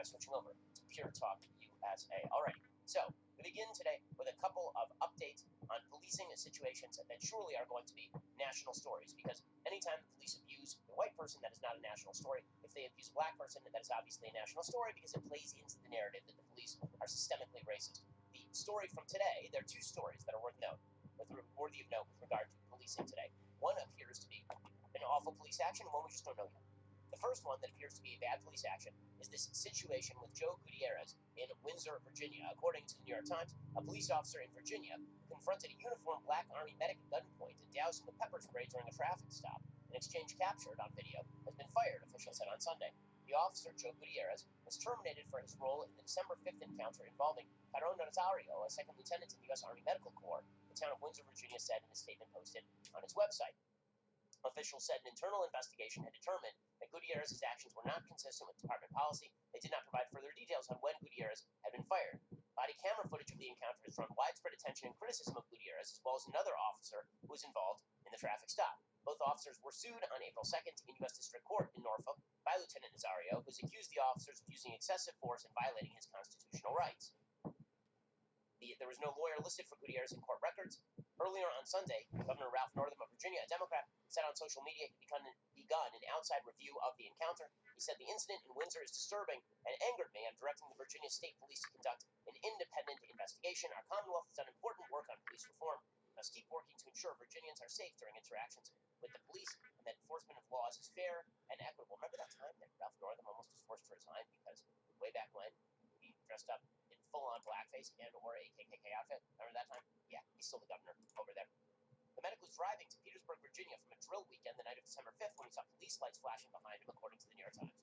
switching over to Pure Talk USA. Alrighty, so we begin today with a couple of updates on policing situations that surely are going to be national stories, because anytime the police abuse a white person, that is not a national story. If they abuse a black person, that is obviously a national story because it plays into the narrative that the police are systemically racist. The story from today, there are two stories that are worthy of note with regard to policing today. One appears to be an awful police action, and one we just don't know yet. The first one that appears to be a bad police action is this situation with Joe Gutierrez in Windsor, Virginia. According to the New York Times, a police officer in Virginia confronted a uniformed black Army medic at gunpoint and doused him with pepper spray during a traffic stop. An exchange captured on video has been fired, officials said on Sunday. The officer, Joe Gutierrez, was terminated for his role in the December 5th encounter involving Caron Nazario, a second lieutenant in the U.S. Army Medical Corps, the town of Windsor, Virginia, said in a statement posted on its website. Officials said an internal investigation had determined that Gutierrez's actions were not consistent with department policy. They did not provide further details on when Gutierrez had been fired. Body camera footage of the encounter has drawn widespread attention and criticism of Gutierrez, as well as another officer who was involved in the traffic stop. Both officers were sued on April 2nd in U.S. District Court in Norfolk by Lieutenant Nazario, who has accused the officers of using excessive force and violating his constitutional rights. There was no lawyer listed for Gutierrez in court records. Earlier on Sunday, Governor Ralph Northam of Virginia, a Democrat, said on social media he'd begun an outside review of the encounter. He said the incident in Windsor is disturbing and angered me. I'm directing the Virginia State Police to conduct an independent investigation. Our Commonwealth has done important work on police reform. We must keep working to ensure Virginians are safe during interactions with the police and that enforcement of laws is fair and equitable. Remember that time that Ralph Northam almost was forced to resign because way back when he dressed up in full-on blackface and or a KKK outfit? Remember that time? Yeah, he's still the governor over there. The medic was driving to Petersburg, Virginia from a drill weekend the night of December 5th when he saw police lights flashing behind him, according to the New York Times.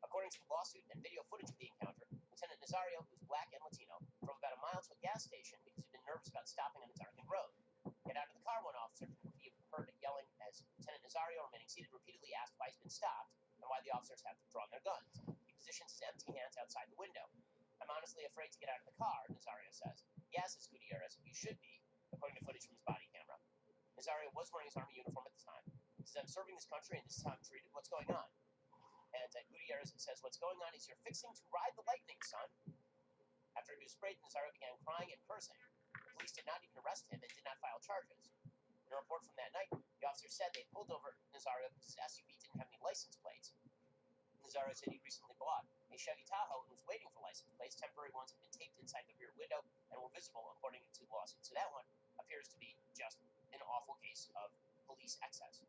According to the lawsuit and video footage of the encounter, Lieutenant Nazario, who is black and Latino, drove about a mile to a gas station because he'd been nervous about stopping on a darkened road. Get out of the car, one officer from the heard yelling as Lieutenant Nazario, remaining seated, repeatedly asked why he's been stopped and why the officers have drawn their guns. He positions his empty hands outside the window. I'm honestly afraid to get out of the car, Nazario says. Yes, says Gutierrez, you should be, according to footage from his body camera. Nazario was wearing his Army uniform at the time. He says, I'm serving this country and this is how I'm treated. What's going on? And Gutierrez says, what's going on is you're fixing to ride the lightning, son. After he was sprayed, Nazario began crying and cursing. The police did not even arrest him and did not file charges. In a report from that night, the officer said they pulled over Nazario because his SUV didn't have any license plates. Nazario said he recently bought a Chevy Tahoe and was waiting for license plates. Temporary ones had been taped inside the rear window and were visible, according to the lawsuit. So that one appears to be just an awful case of police excess.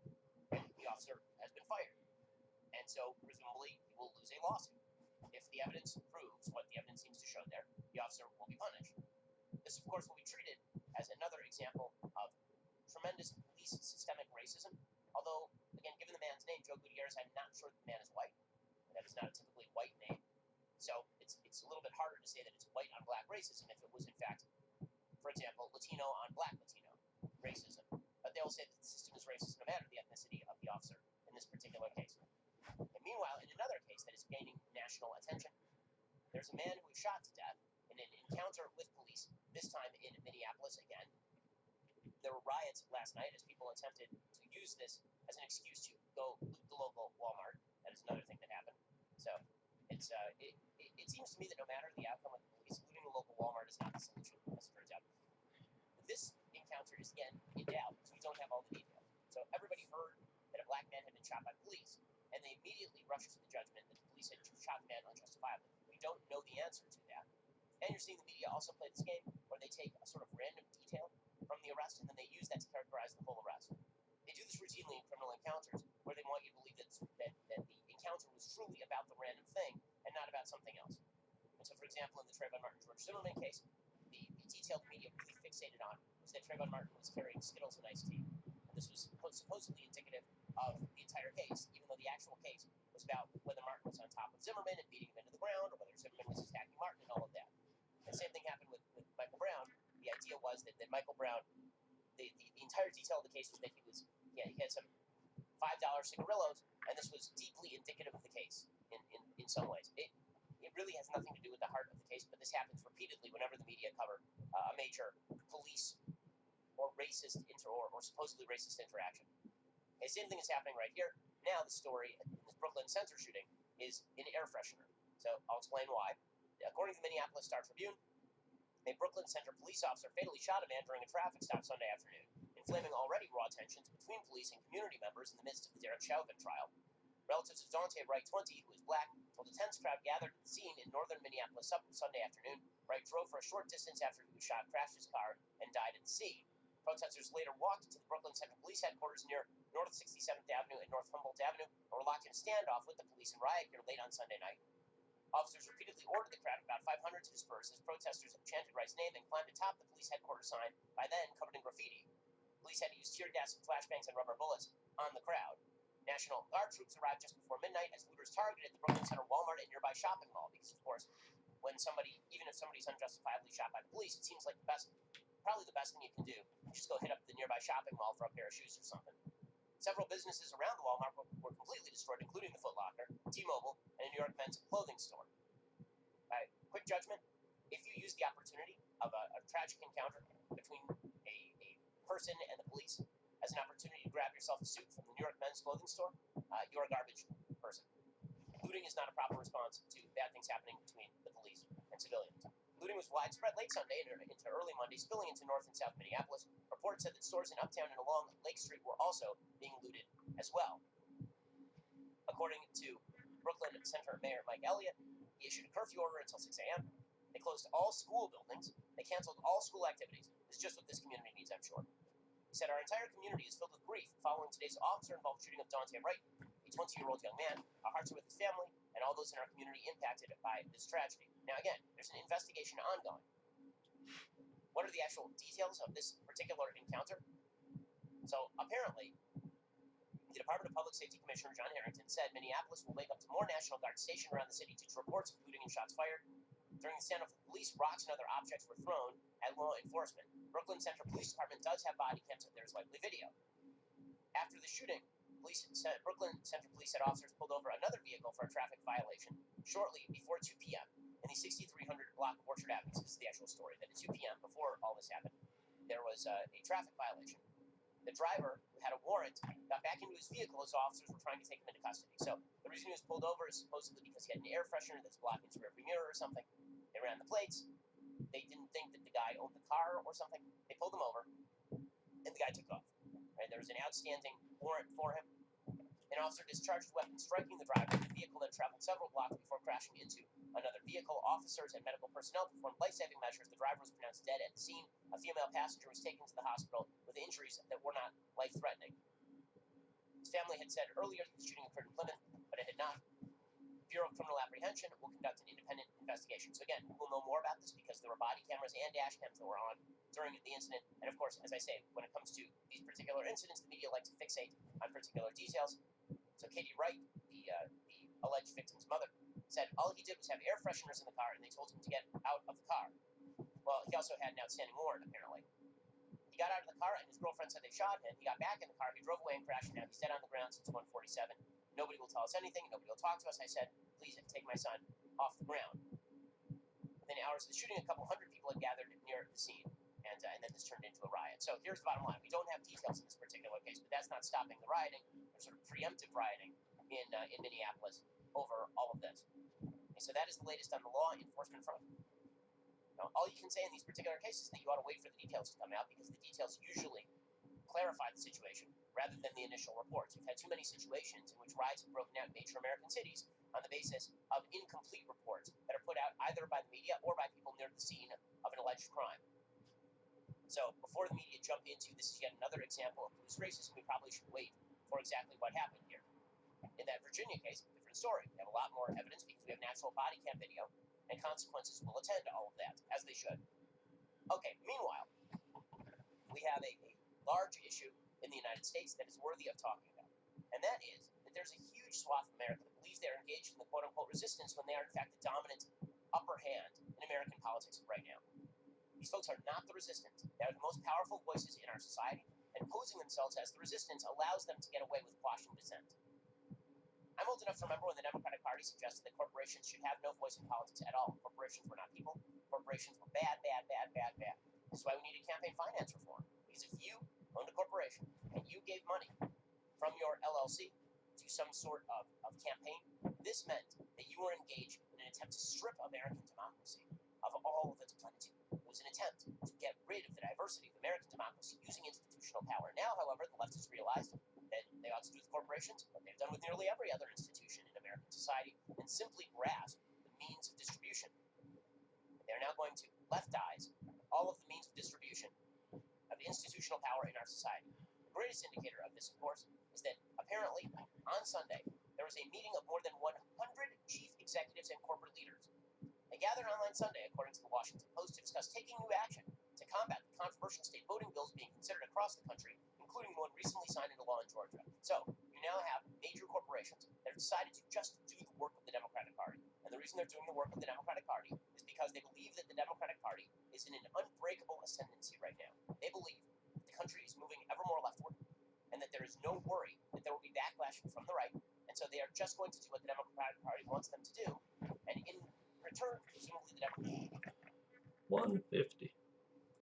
And the officer has been fired. And so, presumably, he will lose a lawsuit. If the evidence proves what the evidence seems to show there, the officer will be punished. This, of course, will be treated as another example of tremendous police systemic racism. Although, again, given the man's name, Joe Gutierrez, I'm not sure that the man is white. That is not a typically white name. So it's a little bit harder to say that it's white on black racism if it was, in fact, for example, Latino on black Latino racism. But they will say that the system is racist no matter the ethnicity of the officer in this particular case. And meanwhile, in another case that is gaining national attention, there's a man who was shot to death in an encounter with police, this time in Minneapolis again. There were riots last night as people attempted to use this as an excuse to go loot the local Walmart. That is another thing that happened. So it seems to me that no matter the outcome of the police, looting the local Walmart is not the solution, as it turns out. This encounter is, again, in doubt, because we don't have all the details. So everybody heard that a black man had been shot by police, and they immediately rushed to the judgment that the police had shot the man unjustifiably. We don't know the answer to that. And you're seeing the media also play this game where they take a sort of random detail from the arrest, and then they use that to characterize the whole arrest. They do this routinely in criminal encounters, where they want you to believe that the encounter was truly about the random thing and not about something else. And so, for example, in the Trayvon Martin George Zimmerman case, the detail the media really fixated on was that Trayvon Martin was carrying Skittles and iced tea. And this was supposedly indicative of the entire case, even though the actual case was about whether Martin was on top of Zimmerman and beating him into the ground, or whether Zimmerman was attacking Martin and all of that. The same thing happened with Michael Brown. The idea was that Michael Brown, the entire detail of the case was that he had some $5 cigarillos, and this was deeply indicative of the case in some ways. It really has nothing to do with the heart of the case, but this happens repeatedly whenever the media cover a major police or racist or supposedly racist interaction. The same thing is happening right here. Now the story in this Brooklyn Center shooting is an air freshener. So I'll explain why. According to the Minneapolis Star-Tribune, a Brooklyn Center police officer fatally shot a man during a traffic stop Sunday afternoon, inflaming already raw tensions between police and community members in the midst of the Derek Chauvin trial. Relatives of Daunte Wright, 20, who is black, told a tense crowd gathered at the scene in northern Minneapolis Sunday afternoon. Wright drove for a short distance after he was shot, crashed his car, and died at the scene. Protesters later walked to the Brooklyn Center Police headquarters near North 67th Avenue and North Humboldt Avenue and were locked in a standoff with the police in riot gear late on Sunday night. Officers repeatedly ordered the crowd, about 500, to disperse as protesters chanted Wright's name and climbed atop the police headquarters sign, by then covered in graffiti. Police had to use tear gas and flashbangs and rubber bullets on the crowd. National Guard troops arrived just before midnight as looters targeted the Brooklyn Center Walmart and nearby shopping mall because, of course, when somebody, even if somebody's unjustifiably shot by the police, it seems like probably the best thing you can do is just go hit up the nearby shopping mall for a pair of shoes or something. Several businesses around the Walmart were completely destroyed, including the Foot Locker, T-Mobile, and a New York men's clothing store. By quick judgment, if you use the opportunity of a tragic encounter between a person and the police as an opportunity to grab yourself a suit from the New York men's clothing store, you're a garbage person. Looting is not a proper response to bad things happening between the police and civilians. Looting was widespread late Sunday into early Monday, spilling into North and South Minneapolis. Reports said that stores in Uptown and along Lake Street were also being looted as well. According to Brooklyn Center Mayor Mike Elliott, he issued a curfew order until 6 a.m. They closed all school buildings. They canceled all school activities. It's just what this community needs, I'm sure. He said, our entire community is filled with grief following today's officer-involved shooting of Daunte Wright, a 20-year-old young man. Our hearts are with his family and all those in our community impacted by this tragedy. Now, again, there's an investigation ongoing. What are the actual details of this particular encounter? So, apparently, the Department of Public Safety Commissioner John Harrington said Minneapolis will wake up to more National Guard stationed around the city due to reports of looting and shots fired. During the standoff with police, rocks and other objects were thrown at law enforcement. Brooklyn Center Police Department does have body cams, and there's likely video. After the shooting, Brooklyn Center Police said officers pulled over another vehicle for a traffic violation shortly before 2 p.m. in the 6300 block of Orchard Avenue. This is the actual story. That at 2 p.m., before all this happened, there was a traffic violation. The driver, who had a warrant, got back into his vehicle as officers were trying to take him into custody. So the reason he was pulled over is supposedly because he had an air freshener that's blocking his rearview mirror or something. They ran the plates. They didn't think that the guy owned the car or something. They pulled him over, and the guy took off. Right? There was an outstanding warrant for him. An officer discharged a weapon, striking the driver. The vehicle then traveled several blocks before crashing into another vehicle. Officers and medical personnel performed life-saving measures. The driver was pronounced dead at the scene. A female passenger was taken to the hospital with injuries that were not life-threatening. His family had said earlier that the shooting occurred in Plymouth, but it had not. Bureau of Criminal Apprehension will conduct an independent investigation. So again, we'll know more about this because there were body cameras and dash cams that were on during the incident. And of course, as I say, when it comes to these particular incidents, the media likes to fixate on particular details. So Katie Wright, the alleged victim's mother, said all he did was have air fresheners in the car, and they told him to get out of the car. Well, he also had an outstanding warrant, apparently. He got out of the car, and his girlfriend said they shot him. He got back in the car. He drove away and crashed. Now he's dead on the ground since 1:47. Nobody will tell us anything. Nobody will talk to us. I said, please take my son off the ground. Within hours of the shooting, a couple hundred people had gathered near the scene, and then this turned into a riot. So here's the bottom line. We don't have details in this particular case, but that's not stopping the rioting. There's sort of preemptive rioting in Minneapolis over all of this. Okay, so that is the latest on the law enforcement front. Now, all you can say in these particular cases is that you ought to wait for the details to come out because the details usually clarify the situation rather than the initial reports. We've had too many situations in which riots have broken out in major American cities on the basis of incomplete reports that are put out either by the media or by people near the scene of an alleged crime. So before the media jump into this is yet another example of police racism, we probably should wait for exactly what happened here. In that Virginia case, different story. We have a lot more evidence because we have natural body cam video, and consequences will attend to all of that, as they should. Okay, meanwhile, we have a large issue in the United States that is worthy of talking about, and that is that there's a huge swath of America that believes they're engaged in the quote-unquote resistance when they are in fact the dominant upper hand in American politics right now. These folks are not the resistance. They are the most powerful voices in our society, and posing themselves as the resistance allows them to get away with quashing dissent. I'm old enough to remember when the Democratic Party suggested that corporations should have no voice in politics at all. Corporations were not people. Corporations were bad, bad, bad, bad, bad. This is why we needed campaign finance reform. Because if you owned a corporation and you gave money from your LLC to some sort of campaign, this meant that you were engaged in an attempt to strip American democracy of all of its plenitude. It was an attempt to get rid of the diversity of American democracy using institutional power. Now, however, the left has realized that they ought to do with corporations what they've done with nearly every other institution in American society and simply grasp the means of distribution. They're now going to leftize all of the means of distribution of institutional power in our society. The greatest indicator of this, of course, is that apparently on Sunday there was a meeting of more than 100 chief executives and corporate leaders. They gathered online Sunday, according to the Washington Post, to discuss taking new action to combat the controversial state voting bills being considered across the country, including one recently signed into law in Georgia. So, you now have major corporations that have decided to just do the work of the Democratic Party. And the reason they're doing the work of the Democratic Party is because they believe that the Democratic Party is in an unbreakable ascendancy right now. They believe that the country is moving ever more leftward and that there is no worry that there will be backlash from the right. And so they are just going to do what the Democratic Party wants them to do. And in return, presumably the Democratic 150.